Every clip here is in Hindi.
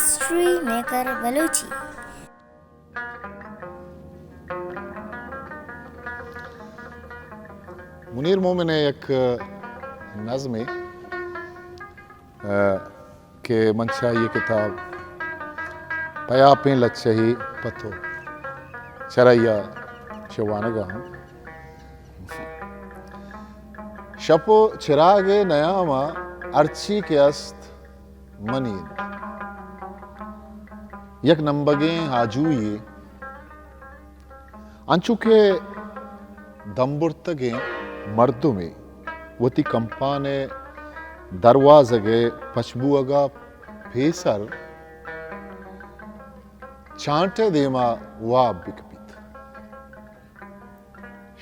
History Maker Balochi. मुनीर मोमिन ने एक नज़्म है कि मंशा ये किताब पया पे लच्छही पथो चरैया शवानगा शपो चिरागे नयामा अर्ची के अस्त मनीर यक नंबगे हाजूये अंचु के दम्बुर्तगे मर्दों में वती कंपाने दरवाज़गे पचबुअगा फेसर चांटे देमा वाब बिकपित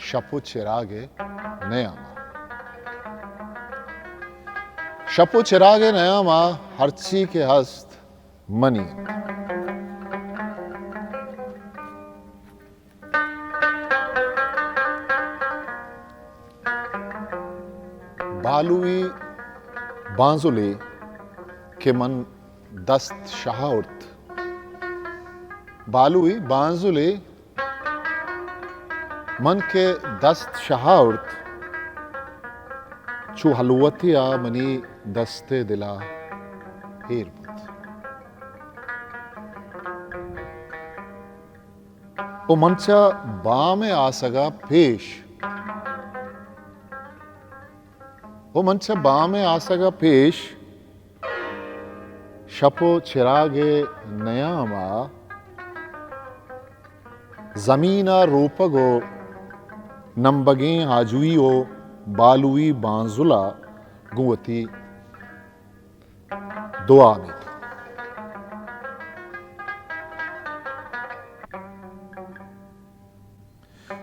शपो चिरागे नयामा शपो चिरागे नयामा हरची के हस्त मनी बालुई बांजुले के मन दस्त शहाउर्त बालुई बांजुले मन के दस्त शहाउर्त चू हलवतिया मनी दस्ते दिला हेरबुत ओ मंचा बामे आसगा पेश वो मंच बामे आसगा पेश शपो चिरागे नयामा जमीना रूपगो नंबगे हाजुईओ बालुई बांजुला गुवती दुआ में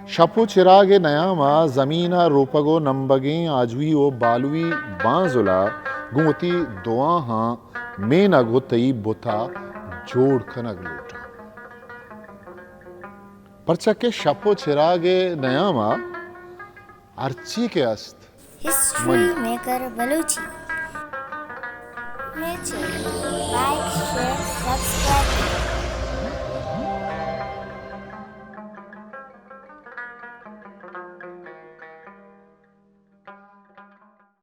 शपो चिरागे नयामा जमीना रूपगो नंबगे आजुई ओ बालुई बांजुला गुमती दुआ हाँ में नगो तई बुता जोड़ खनग लूटा परचा के शपो चिरागे नयामा अर्ची के अस्त History Maker Balochi. Like, share, subscribe.